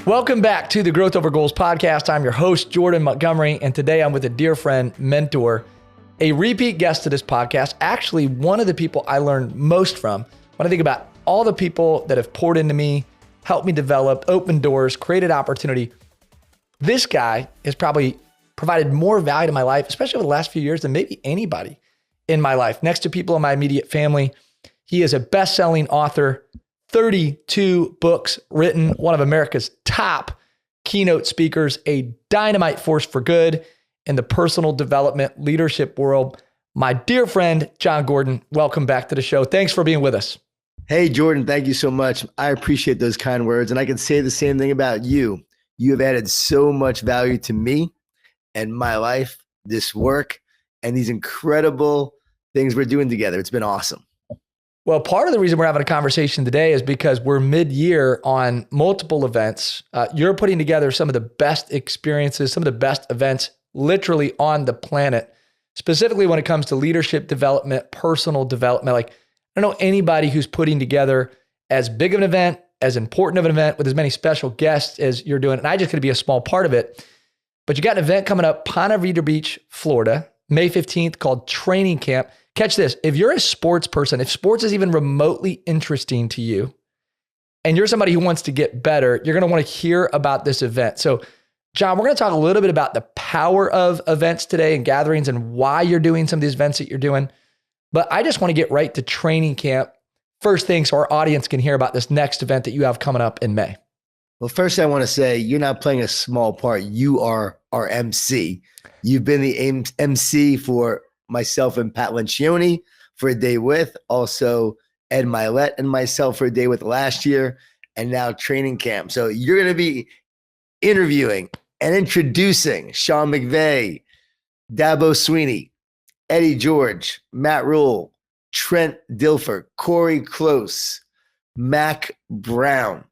Welcome back to the Growth Over Goals podcast. I'm your host, Jordan Montgomery, and today I'm with a dear friend, mentor, a repeat guest to this podcast, actually one of the people I learned most from. When I think about all the people that have poured into me, helped me develop, opened doors, created opportunity, this guy has probably provided more value to my life, especially over the last few years, than maybe anybody in my life. Next to people in my immediate family, he is a best-selling author, 32 books written, one of America's top keynote speakers, a dynamite force for good in the personal development leadership world. My dear friend, Jon Gordon, welcome back to the show. Thanks for being with us. Hey, Jordan, thank you so much. I appreciate those kind words. And I can say the same thing about you. You have added so much value to me and my life, this work, and these incredible things we're doing together. It's been awesome. Well, part of the reason we're having a conversation today is because we're mid-year on multiple events. You're putting together some of the best experiences, some of the best events literally on the planet, specifically when it comes to leadership development, personal development. Like, I don't know anybody who's putting together as big of an event, as important of an event with as many special guests as you're doing. And I just get to be a small part of it. But you got an event coming up, Ponte Vedra Beach, Florida, May 15th, called Training Camp. Catch this. If you're a sports person, if sports is even remotely interesting to you, and you're somebody who wants to get better, you're going to want to hear about this event. So, Jon, we're going to talk a little bit about the power of events today and gatherings and why you're doing some of these events that you're doing. But I just want to get right to Training Camp first thing so our audience can hear about this next event that you have coming up in May. Well, first I want to say you're not playing a small part. You are our MC. You've been the MC for myself and Pat Lencioni for A Day With, also Ed Milet and myself for A Day With last year, and now Training Camp. So you're going to be interviewing and introducing Sean McVay, Dabo Sweeney, Eddie George, Matt Rule, Trent Dilfer, Corey Close, Mac Brown.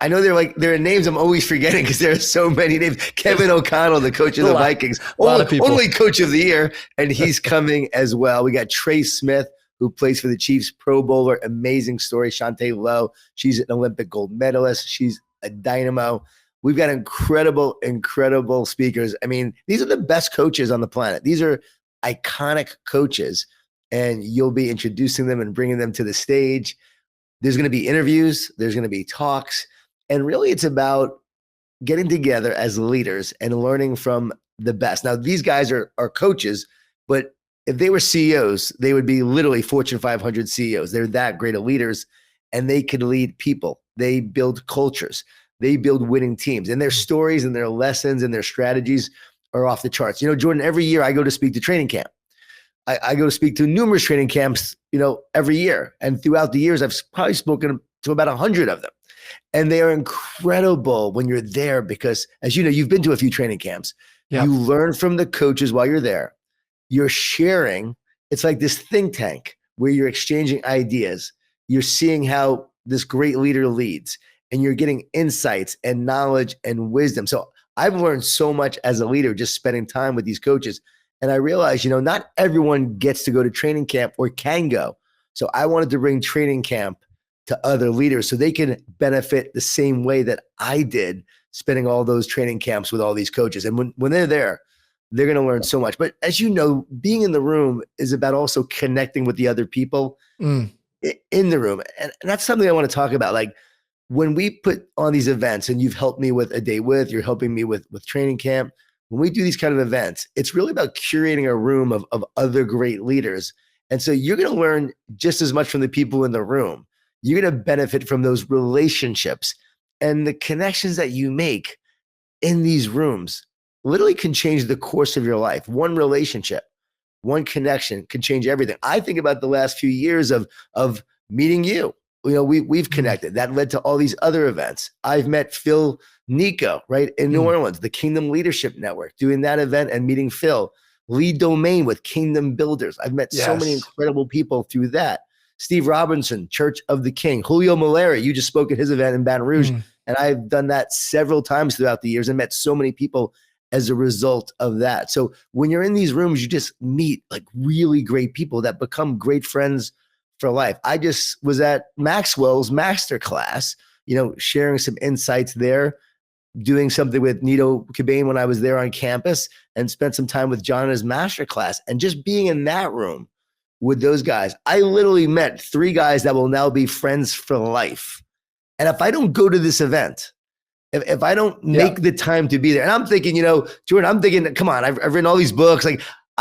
I know there are names I'm always forgetting because there are so many names. Kevin O'Connell, the coach of the Vikings, only coach of the year, and he's coming as well. We got Trey Smith, who plays for the Chiefs, Pro Bowler, amazing story. Shantae Lowe, she's an Olympic gold medalist. She's a dynamo. We've got incredible, incredible speakers. I mean, these are the best coaches on the planet. These are iconic coaches, and you'll be introducing them and bringing them to the stage. There's going to be interviews, there's going to be talks, and really it's about getting together as leaders and learning from the best. Now, these guys are coaches, but if they were CEOs, they would be literally Fortune 500 CEOs. They're that great of leaders, and they can lead people. They build cultures. They build winning teams, and their stories and their lessons and their strategies are off the charts. You know, Jordan, every year I go to speak to Training Camp. I go to speak to numerous training camps, every year. And throughout the years, I've probably spoken to about 100 of them. And they are incredible when you're there because, as you know, you've been to a few training camps. Yeah. You learn from the coaches while you're there. You're sharing. It's like this think tank where you're exchanging ideas. You're seeing how this great leader leads, and you're getting insights and knowledge and wisdom. So I've learned so much as a leader just spending time with these coaches. And I realized, not everyone gets to go to training camp or can go. So I wanted to bring training camp to other leaders so they can benefit the same way that I did spending all those training camps with all these coaches. And when they're there, they're going to learn so much. But as you know, being in the room is about also connecting with the other people in the room. And that's something I want to talk about. Like when we put on these events, and you've helped me with A Day With, you're helping me with training camp. When we do these kind of events, it's really about curating a room of other great leaders. And so you're going to learn just as much from the people in the room. You're going to benefit from those relationships, and the connections that you make in these rooms literally can change the course of your life. One relationship, one connection can change everything. I think about the last few years of meeting you. We've connected. That led to all these other events. I've met Phil Nico, right, in New Orleans, the Kingdom Leadership Network, doing that event and meeting Phil. Lead Domain with Kingdom Builders. I've met so many incredible people through that. Steve Robinson, Church of the King. Julio Malera, you just spoke at his event in Baton Rouge. And I've done that several times throughout the years and met so many people as a result of that. So when you're in these rooms, you just meet like really great people that become great friends for life. I just was at Maxwell's masterclass sharing some insights there, doing something with Nito Cobain when I was there on campus, and spent some time with John in his masterclass, and just being in that room with those guys. I literally met 3 guys that will now be friends for life. And if I don't go to this event, if I don't make the time to be there, and I'm thinking, Jordan, I'm thinking, come on, I've written all these books. Like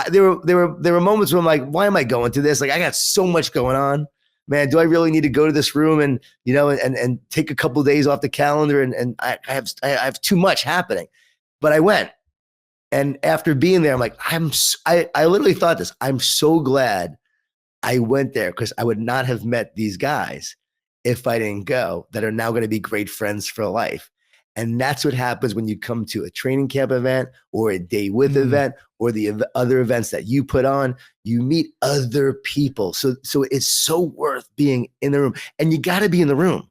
there were moments where I'm like, why am I going to this? Like I got so much going on, man. Do I really need to go to this room and and take a couple of days off the calendar? And I have too much happening. But I went, and after being there, I'm like, I literally thought this. I'm so glad I went there, because I would not have met these guys if I didn't go, that are now going to be great friends for life. And that's what happens when you come to a training camp event or a day with event or the other events that you put on. You meet other people. So it's so worth being in the room. And you got to be in the room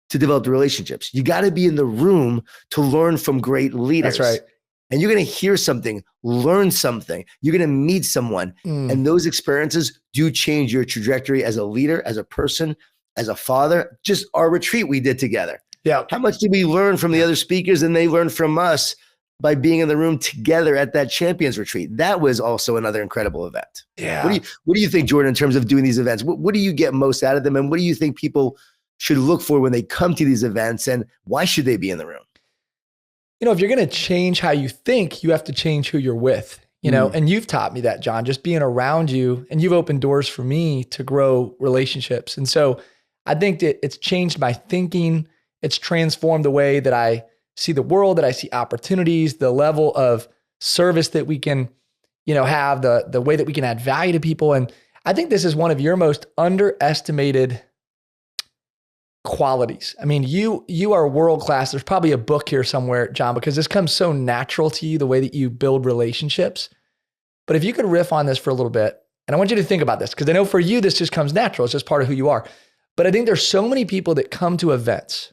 to develop the relationships. You got to be in the room to learn from great leaders. That's right. And you're going to hear something, learn something. You're going to meet someone. And those experiences do change your trajectory as a leader, as a person, as a father. Just our retreat we did together. Yeah. How much did we learn from the other speakers, and they learned from us by being in the room together at that Champions Retreat? That was also another incredible event. Yeah. What do you think, Jordan, in terms of doing these events? What do you get most out of them? And what do you think people should look for when they come to these events, and why should they be in the room? If you're going to change how you think, you have to change who you're with, and you've taught me that, John, just being around you, and you've opened doors for me to grow relationships. And so I think that it's changed my thinking. It's transformed the way that I see the world, that I see opportunities, the level of service that we can, have, the way that we can add value to people. And I think this is one of your most underestimated qualities. I mean, you are world-class. There's probably a book here somewhere, John, because this comes so natural to you, the way that you build relationships. But if you could riff on this for a little bit, and I want you to think about this, because I know for you, this just comes natural. It's just part of who you are. But I think there's so many people that come to events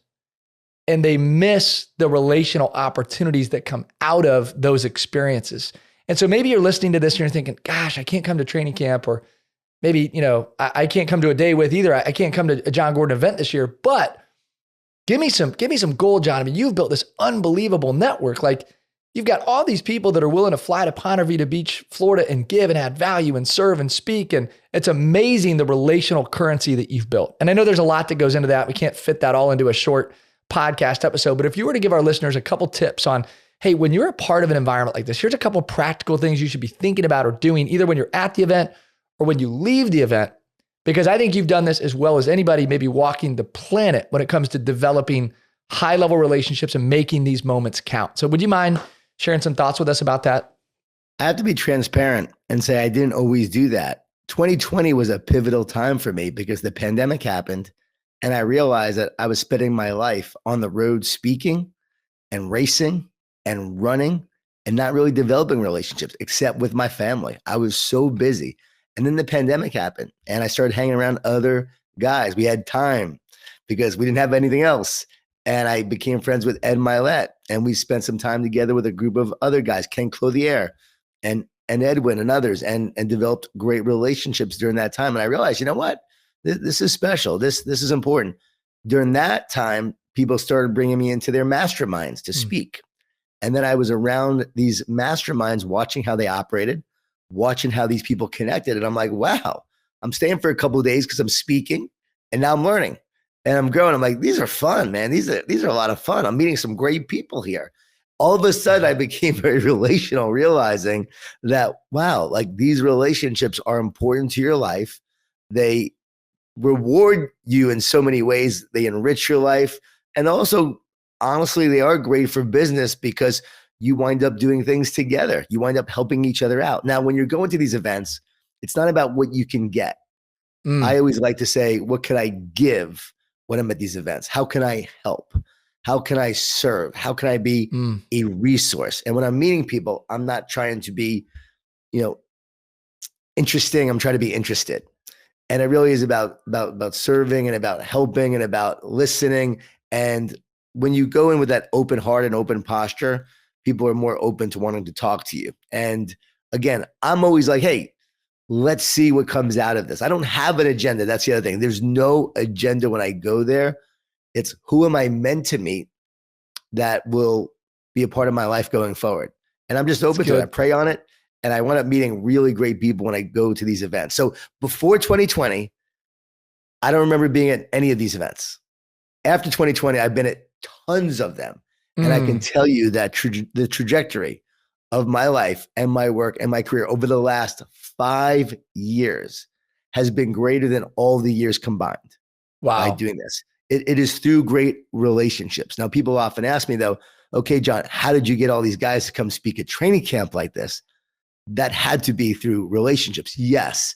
and they miss the relational opportunities that come out of those experiences. And so maybe you're listening to this and you're thinking, gosh, I can't come to training camp, or maybe, I can't come to a day with either. I can't come to a Jon Gordon event this year, but give me some gold, John. I mean, you've built this unbelievable network. Like, you've got all these people that are willing to fly to Ponte Vedra Beach, Florida, and give and add value and serve and speak. And it's amazing the relational currency that you've built. And I know there's a lot that goes into that. We can't fit that all into a short podcast episode, but if you were to give our listeners a couple tips on, hey, when you're a part of an environment like this, here's a couple practical things you should be thinking about or doing, either when you're at the event or when you leave the event, because I think you've done this as well as anybody maybe walking the planet when it comes to developing high-level relationships and making these moments count. So would you mind sharing some thoughts with us about that? I have to be transparent and say I didn't always do that. 2020 was a pivotal time for me because the pandemic happened, and I realized that I was spending my life on the road speaking and racing and running and not really developing relationships except with my family. I was so busy. And then the pandemic happened, and I started hanging around other guys. We had time because we didn't have anything else. And I became friends with Ed Milet, and we spent some time together with a group of other guys, Ken Clothier and Edwin and others, and developed great relationships during that time. And I realized, you know what? This is special. This is important. During that time, people started bringing me into their masterminds to speak. And then I was around these masterminds, watching how they operated, watching how these people connected. And I'm like, wow, I'm staying for a couple of days because I'm speaking, and now I'm learning and I'm growing. I'm like, these are fun, man. These are a lot of fun. I'm meeting some great people here. All of a sudden I became very relational, realizing that, wow, like these relationships are important to your life. They reward you in so many ways. They enrich your life. And also, honestly, they are great for business because you wind up doing things together. You wind up helping each other out. Now, when you're going to these events, it's not about what you can get. I always like to say, what can I give when I'm at these events? How can I help? How can I serve? How can I be a resource? And when I'm meeting people, I'm not trying to be, interesting. I'm trying to be interested. And it really is about serving and about helping and about listening. And when you go in with that open heart and open posture, people are more open to wanting to talk to you. And again, I'm always like, hey, let's see what comes out of this. I don't have an agenda. That's the other thing. There's no agenda when I go there. It's who am I meant to meet that will be a part of my life going forward. And I'm just open to it. I pray on it. And I wind up meeting really great people when I go to these events. So before 2020, I don't remember being at any of these events. After 2020, I've been at tons of them. And I can tell you that the trajectory of my life and my work and my career over the last 5 years has been greater than all the years combined. Wow. By doing this. It is through great relationships. Now, people often ask me though, okay, Jon, how did you get all these guys to come speak at training camp like this? That had to be through relationships. Yes,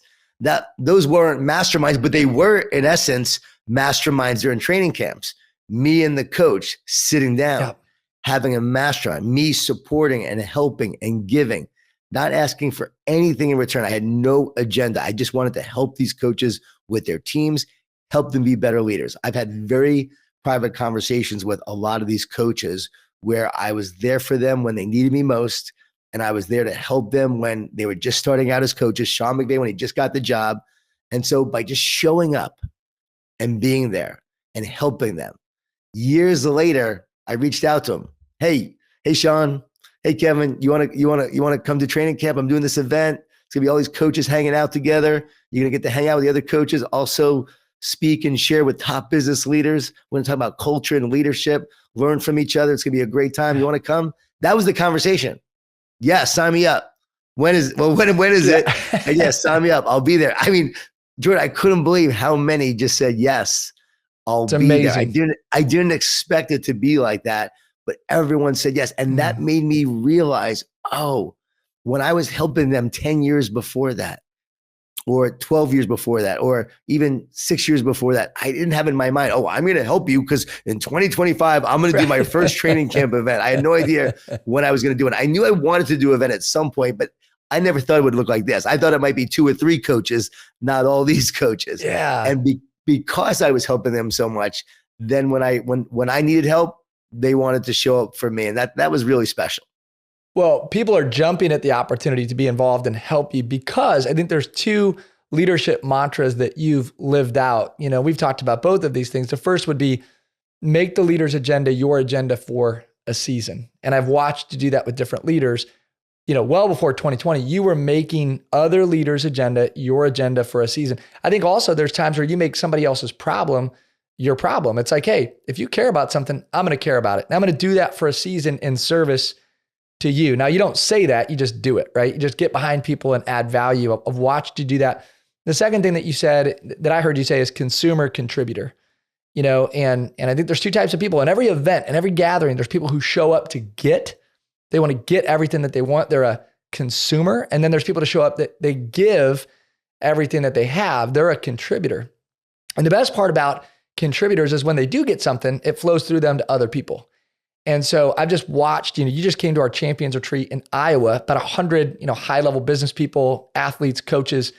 those weren't masterminds, but they were in essence masterminds during training camps. Me and the coach sitting down, having a mastermind, me supporting and helping and giving, not asking for anything in return. I had no agenda. I just wanted to help these coaches with their teams, help them be better leaders. I've had very private conversations with a lot of these coaches where I was there for them when they needed me most. And I was there to help them when they were just starting out as coaches. Sean McVay, when he just got the job. And so by just showing up and being there and helping them, years later, I reached out to him. Hey, Sean. Hey, Kevin, you want to come to training camp? I'm doing this event. It's gonna be all these coaches hanging out together. You're gonna get to hang out with the other coaches, also speak and share with top business leaders. We're gonna talk about culture and leadership, learn from each other. It's gonna be a great time. You want to come? That was the conversation. Yeah, sign me up. When is it? And yeah, sign me up. I'll be there. I mean, Jordan, I couldn't believe how many just said yes. I'll be amazing. there. I didn't expect it to be like that, but everyone said yes. And that made me realize, oh, when I was helping them 10 years before that, or 12 years before that, or even 6 years before that, I didn't have in my mind, oh, I'm going to help you because in 2025, I'm going to do my first training camp event. I had no idea when I was going to do it. I knew I wanted to do an event at some point, but I never thought it would look like this. I thought it might be 2 or 3 coaches, not all these coaches. Yeah. And because I was helping them so much, then when I needed help, they wanted to show up for me. And that was really special. Well, people are jumping at the opportunity to be involved and help you because I think there's 2 leadership mantras that you've lived out. You know, we've talked about both of these things. The first would be make the leader's agenda your agenda for a season. And I've watched you do that with different leaders. You know, well before 2020, you were making other leaders' agenda your agenda for a season. I think also there's times where you make somebody else's problem your problem. It's like, hey, if you care about something, I'm going to care about it. And I'm going to do that for a season in service to you. Now, you don't say that, you just do it, right? You just get behind people and add value. I've watched you do that. The second thing that you said, that I heard you say, is consumer contributor. You know, and I think there's 2 types of people. In every event, in every gathering, there's people who show up to get. They want to get everything that they want. They're a consumer. And then there's people to show up that they give everything that they have. They're a contributor. And the best part about contributors is when they do get something, it flows through them to other people. And so I've just watched, you know, you just came to our champions retreat in Iowa, about 100, you know, high-level business people, athletes, coaches,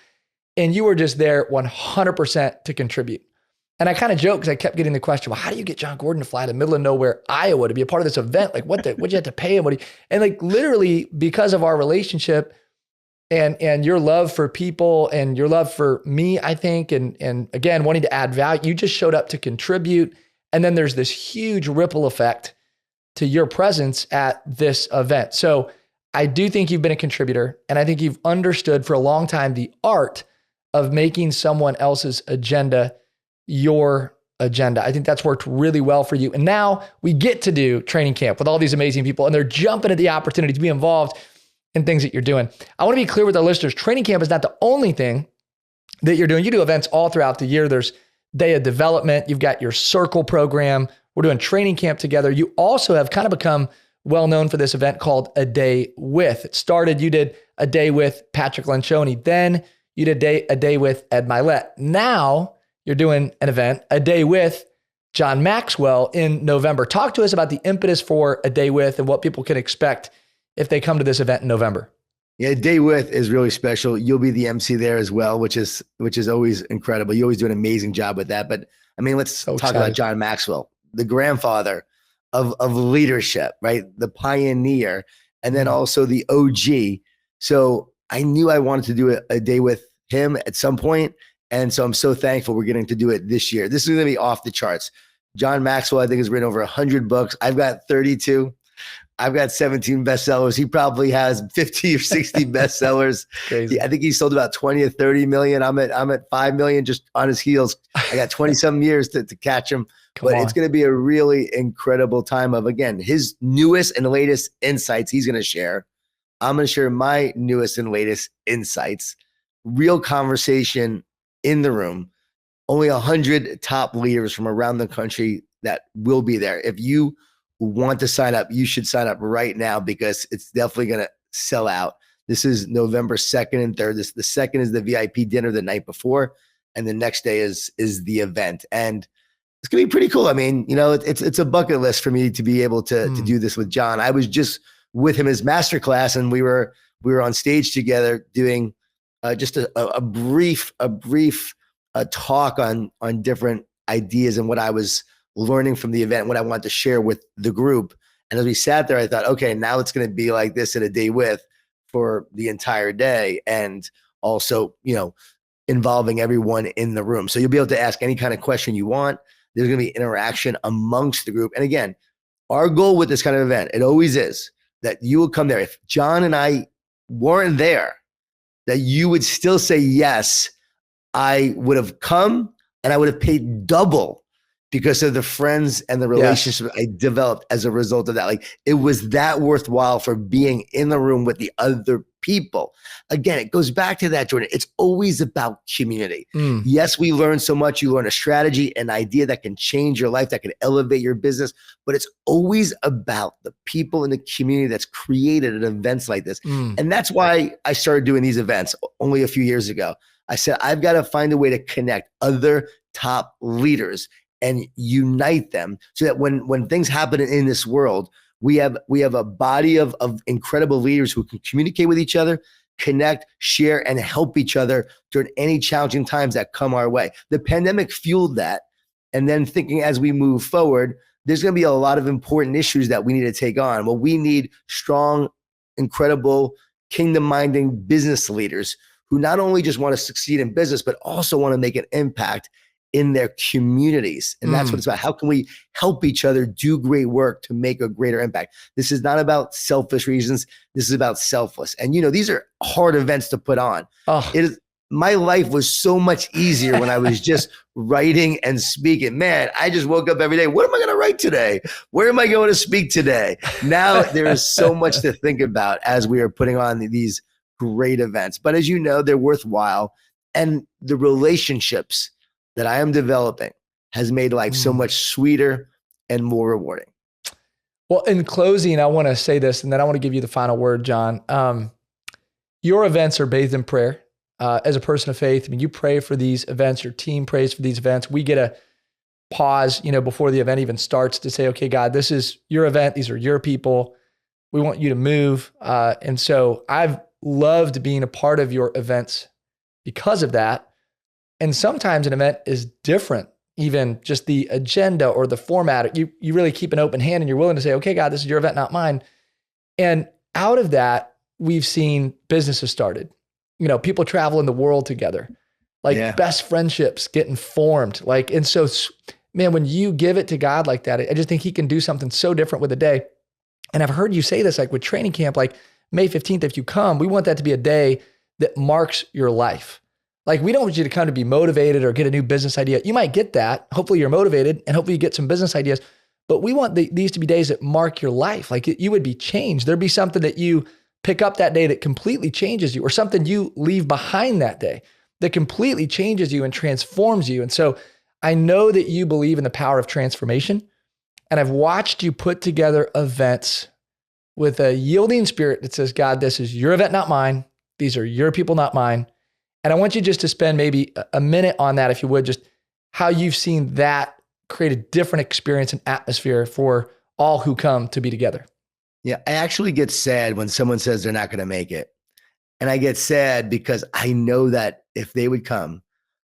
and you were just there 100% to contribute. And I kind of joked because I kept getting the question, well, how do you get Jon Gordon to fly to the middle of nowhere, Iowa, to be a part of this event? Like, what'd you have to pay him? And like literally because of our relationship and your love for people and your love for me, I think, and again, wanting to add value, you just showed up to contribute. And then there's this huge ripple effect to your presence at this event. So I do think you've been a contributor, and I think you've understood for a long time the art of making someone else's agenda your agenda. I think that's worked really well for you. And now we get to do training camp with all these amazing people, and they're jumping at the opportunity to be involved in things that you're doing. I want to be clear with our listeners, training camp is not the only thing that you're doing. You do events all throughout the year. There's Day of Development. You've got your Circle program. We're doing training camp together. You also have kind of become well-known for this event called A Day With. It started, you did a day with Patrick Lencioni. Then you did a day with Ed Milet. Now you're doing an event, A Day with John Maxwell in November. Talk to us about the impetus for A Day With and what people can expect if they come to this event in November. Yeah, A Day With is really special. You'll be the MC there as well, which is always incredible. You always do an amazing job with that. But I mean, let's talk about John Maxwell, the grandfather of leadership, right? The pioneer, and then also the OG. So I knew I wanted to do a day with him at some point. And so I'm so thankful we're getting to do it this year. This is going to be off the charts. John Maxwell, I think, has written over 100 books. I've got 32. I've got 17 bestsellers. He probably has 50 or 60 bestsellers. Crazy. I think he sold about 20 or 30 million. I'm at 5 million just on his heels. I got 20 some years to catch him. But it's going to be a really incredible time of, again, his newest and latest insights he's going to share. I'm going to share my newest and latest insights. Real conversation in the room. Only 100 top leaders from around the country that will be there. If you want to sign up, you should sign up right now because it's definitely going to sell out. This is November 2nd and 3rd. The second is the VIP dinner the night before, and the next day is the event. And it's going to be pretty cool. I mean, it's a bucket list for me to be able to do this with John. I was just with him as masterclass, and we were on stage together doing just a brief talk on different ideas and what I was learning from the event, what I wanted to share with the group. And as we sat there, I thought, okay, now it's going to be like this at a day with for the entire day. And also, involving everyone in the room. So you'll be able to ask any kind of question you want. There's going to be interaction amongst the group. And again, our goal with this kind of event, it always is that you will come there. If John and I weren't there, that you would still say, yes, I would have come and I would have paid double because of the friends and the relationship I developed as a result of that. Like, it was that worthwhile for being in the room with the other people. Again, it goes back to that, Jordan. It's always about community. Yes, we learn so much. You learn a strategy, an idea that can change your life, that can elevate your business, but it's always about the people in the community that's created at events like this. And that's why I started doing these events only a few years ago. I said, I've got to find a way to connect other top leaders and unite them so that when things happen in this world, we have a body of incredible leaders who can communicate with each other, connect, share, and help each other during any challenging times that come our way. The pandemic fueled that. And then thinking as we move forward, there's going to be a lot of important issues that we need to take on. Well, we need strong, incredible, kingdom-minding business leaders who not only just want to succeed in business, but also want to make an impact in their communities. And that's what it's about. How can we help each other do great work to make a greater impact? This is not about selfish reasons. This is about selfless. And these are hard events to put on. My life was so much easier when I was just writing and speaking. Man, I just woke up every day. What am I going to write today? Where am I going to speak today? Now there is so much to think about as we are putting on these great events. But as you know, they're worthwhile. And the relationships that I am developing has made life so much sweeter and more rewarding. Well, in closing, I want to say this, and then I want to give you the final word, John. Your events are bathed in prayer. As a person of faith, I mean, you pray for these events, your team prays for these events. We get a pause, before the event even starts to say, okay, God, this is your event. These are your people. We want you to move. And so I've loved being a part of your events because of that. And sometimes an event is different, even just the agenda or the format. You really keep an open hand and you're willing to say, okay, God, this is your event, not mine. And out of that, we've seen businesses started, people traveling the world together, best friendships getting formed. And so, man, when you give it to God like that, I just think he can do something so different with a day. And I've heard you say this, with training camp, May 15th, if you come, we want that to be a day that marks your life. We don't want you to come to be motivated or get a new business idea. You might get that. Hopefully you're motivated and hopefully you get some business ideas, but we want these to be days that mark your life. You would be changed. There'd be something that you pick up that day that completely changes you, or something you leave behind that day that completely changes you and transforms you. And so I know that you believe in the power of transformation, and I've watched you put together events with a yielding spirit that says, God, this is your event, not mine. These are your people, not mine. And I want you just to spend maybe a minute on that, if you would, just how you've seen that create a different experience and atmosphere for all who come to be together. Yeah, I actually get sad when someone says they're not going to make it. And I get sad because I know that if they would come,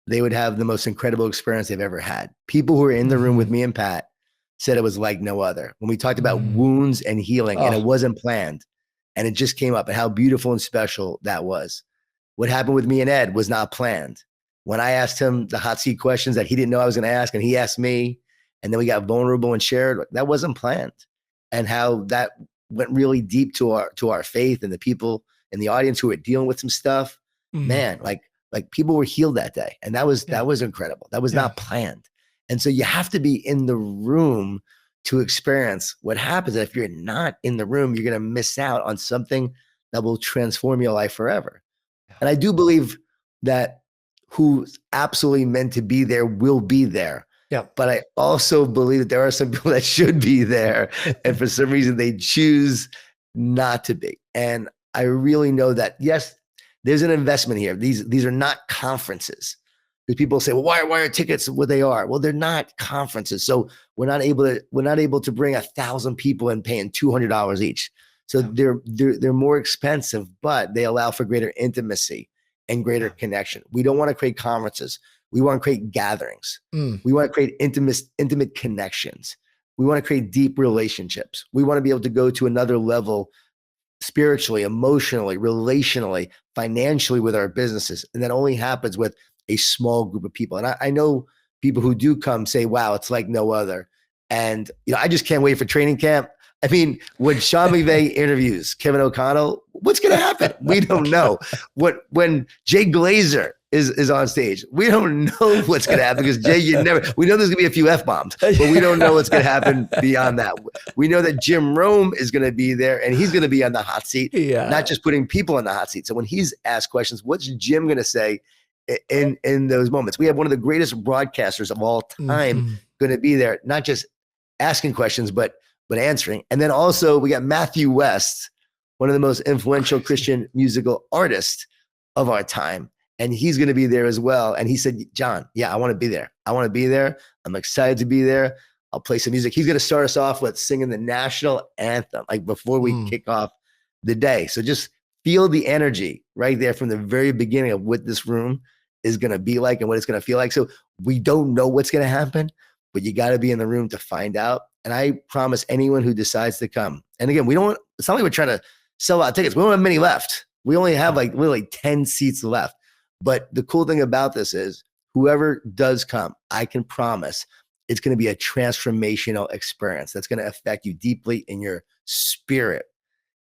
they would have the most incredible experience they've ever had. People who were in the room with me and Pat said it was like no other. When we talked about wounds and healing, and it wasn't planned, and it just came up, and how beautiful and special that was. What happened with me and Ed was not planned. When I asked him the hot seat questions that he didn't know I was going to ask, and he asked me, and then we got vulnerable and shared. That wasn't planned, and how that went really deep to our faith and the people in the audience who were dealing with some stuff. Man, like people were healed that day, and that was incredible. That was not planned, and so you have to be in the room to experience what happens. And if you're not in the room, you're going to miss out on something that will transform your life forever. And I do believe that who's absolutely meant to be there will be there. Yeah. But I also believe that there are some people that should be there, and for some reason they choose not to be. And I really know that, yes, there's an investment here. These are not conferences. Because people say, well, why are tickets what they are? Well, they're not conferences. So we're not able to bring 1,000 people and paying $200 each. So they're more expensive, but they allow for greater intimacy and greater connection. We don't want to create conferences. We want to create gatherings. We want to create intimate connections. We want to create deep relationships. We want to be able to go to another level spiritually, emotionally, relationally, financially with our businesses. And that only happens with a small group of people. And I know people who do come say, wow, it's like no other. And I just can't wait for training camp. I mean, when Sean McVay interviews Kevin O'Connell, what's going to happen? We don't know. When Jay Glazer is on stage, we don't know what's going to happen, because Jay, we know there's going to be a few F-bombs, but we don't know what's going to happen beyond that. We know that Jim Rome is going to be there, and he's going to be on the hot seat, not just putting people on the hot seat. So when he's asked questions, what's Jim going to say in those moments? We have one of the greatest broadcasters of all time going to be there, not just asking questions, but answering. And then also we got Matthew West, one of the most influential Christian musical artists of our time. And he's going to be there as well. And he said, John, I want to be there. I want to be there. I'm excited to be there. I'll play some music. He's going to start us off with singing the national anthem, like before we kick off the day. So just feel the energy right there from the very beginning of what this room is going to be like and what it's going to feel like. So we don't know what's going to happen, but you got to be in the room to find out. And I promise anyone who decides to come, and again, it's not like we're trying to sell out tickets. We don't have many left. We only have like literally 10 seats left. But the cool thing about this is whoever does come, I can promise it's going to be a transformational experience that's going to affect you deeply in your spirit,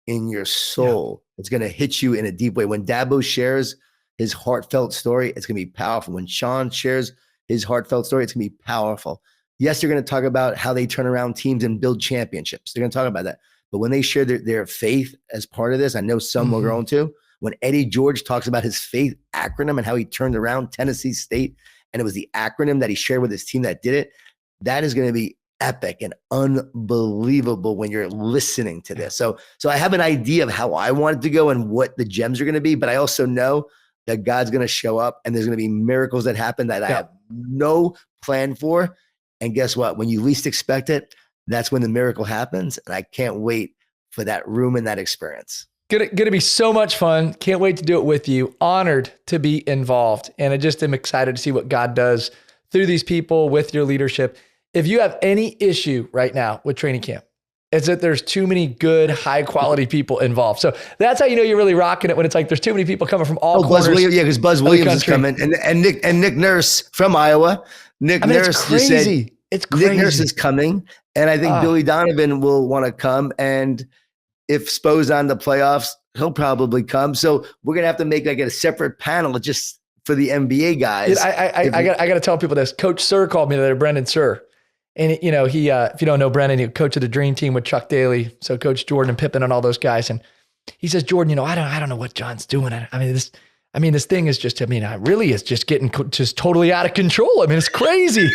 in your soul. It's going to hit you in a deep way. When Dabo shares his heartfelt story, it's going to be powerful. When Sean shares his heartfelt story, it's going to be powerful. Yes, they're going to talk about how they turn around teams and build championships. They're going to talk about that. But when they share their faith as part of this, I know some will go into. When Eddie George talks about his faith acronym and how he turned around Tennessee State, and it was the acronym that he shared with his team that did it, that is going to be epic and unbelievable when you're listening to this. So I have an idea of how I want it to go and what the gems are going to be, but I also know that God's going to show up and there's going to be miracles that happen that I have no plan for. And guess what? When you least expect it, that's when the miracle happens. And I can't wait for that room and that experience. Gonna be so much fun. Can't wait to do it with you. Honored to be involved. And I just am excited to see what God does through these people with your leadership. If you have any issue right now with training camp, it's that there's too many good, high quality people involved. So that's how you know you're really rocking it, when it's like there's too many people coming from all corners. Buzz Williams, because Buzz Williams is coming, and Nick Nurse from Iowa. Nurse, it's crazy. It's crazy. Nick Nurse is coming, and I think Billy Donovan will want to come. And if Spo's on the playoffs, he'll probably come. So we're gonna have to make like a separate panel just for the NBA guys. Dude, I got to tell people this. Coach Sir called me the other day, Brendan Sir. And he, if you don't know Brendan, he coached the dream team with Chuck Daly. So Coach Jordan and Pippen and all those guys. And he says, Jordan, I don't know what John's doing. This thing is just, really is just getting just totally out of control. It's crazy.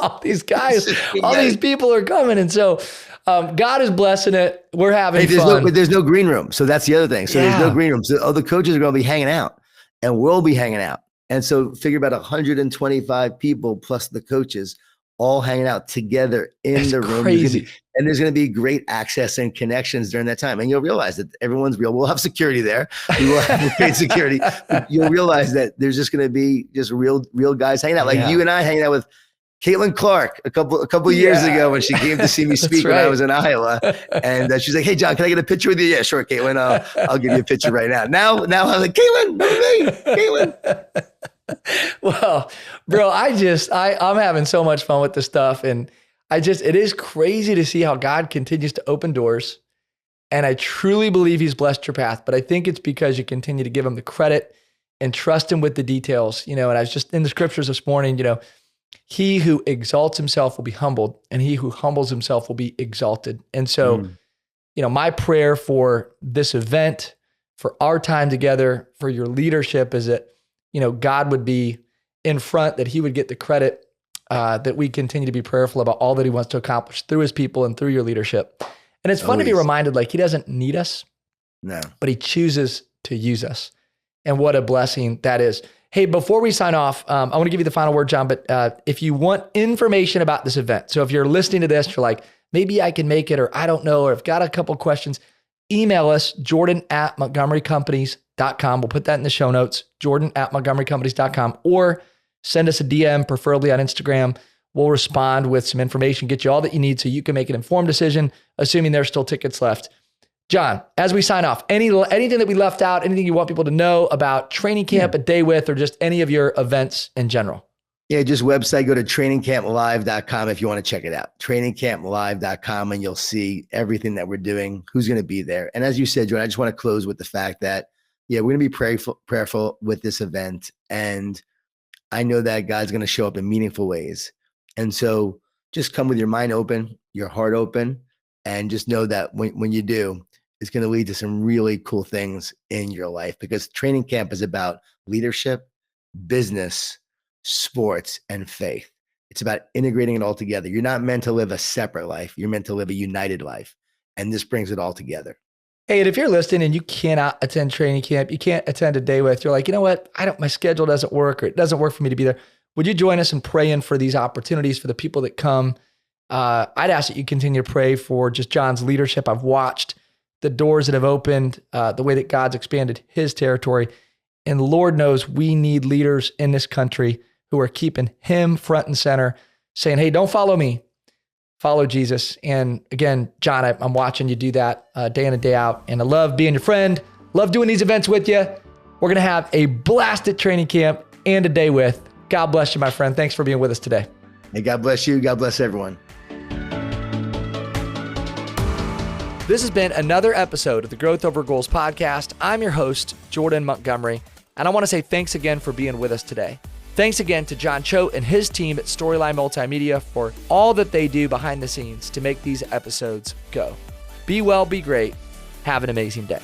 All these guys, all these people are coming. And so God is blessing it. We're having fun. There's no green room. So that's the other thing. So there's no green room. So all the coaches are going to be hanging out and we'll be hanging out. And so figure about 125 people plus the coaches all hanging out together in the room. Crazy. There's going to be great access and connections during that time. And you'll realize that everyone's real. We'll have security there. We will have great security. But you'll realize that there's just going to be just real guys hanging out. Like you and I hanging out with Caitlin Clark a couple years ago when she came to see me speak when I was in Iowa. And she's like, hey, John, can I get a picture with you? Yeah, sure, Caitlin. I'll give you a picture right now. Now I'm like, Caitlin, Caitlin. Well, bro, I'm having so much fun with this stuff. And it is crazy to see how God continues to open doors. And I truly believe he's blessed your path, but I think it's because you continue to give him the credit and trust him with the details. And I was just in the scriptures this morning, he who exalts himself will be humbled, and he who humbles himself will be exalted. And so, my prayer for this event, for our time together, for your leadership is that, God would be in front, that he would get the credit, that we continue to be prayerful about all that he wants to accomplish through his people and through your leadership. And it's fun to be reminded, like, he doesn't need us, but he chooses to use us. And what a blessing that is. Hey, before we sign off, I want to give you the final word, Jon, but if you want information about this event, so if you're listening to this, you're like, maybe I can make it, or I don't know, or I've got a couple questions, email us, jordan@montgomerycompanies.com. We'll put that in the show notes, jordan@montgomerycompanies.com, or send us a DM, preferably on Instagram. We'll respond with some information, get you all that you need so you can make an informed decision, assuming there's still tickets left. Jon, as we sign off, anything that we left out, anything you want people to know about training camp, a day with, or just any of your events in general? Yeah, just website, go to trainingcamplive.com if you want to check it out. Trainingcamplive.com, and you'll see everything that we're doing, who's going to be there. And as you said, Jordan, I just want to close with the fact that, we're going to be prayerful with this event. And I know that God's going to show up in meaningful ways. And so just come with your mind open, your heart open, and just know that when you do, it's going to lead to some really cool things in your life, because training camp is about leadership, business, sports, and faith. It's about integrating it all together. You're not meant to live a separate life. You're meant to live a united life. And this brings it all together. Hey, and if you're listening and you cannot attend training camp, you can't attend a day with, you're like, you know what? My schedule doesn't work, or it doesn't work for me to be there. Would you join us in praying for these opportunities for the people that come? I'd ask that you continue to pray for just Jon's leadership. I've watched the doors that have opened, the way that God's expanded his territory. And Lord knows we need leaders in this country who are keeping him front and center, saying, hey, don't follow me, follow Jesus. And again, Jon, I'm watching you do that day in and day out. And I love being your friend, love doing these events with you. We're going to have a blast at training camp and a day with. God bless you, my friend. Thanks for being with us today. Hey, God bless you. God bless everyone. This has been another episode of the Growth Over Goals podcast. I'm your host, Jordan Montgomery, and I want to say thanks again for being with us today. Thanks again to Jon Choate and his team at Storyline Multimedia for all that they do behind the scenes to make these episodes go. Be well, be great. Have an amazing day.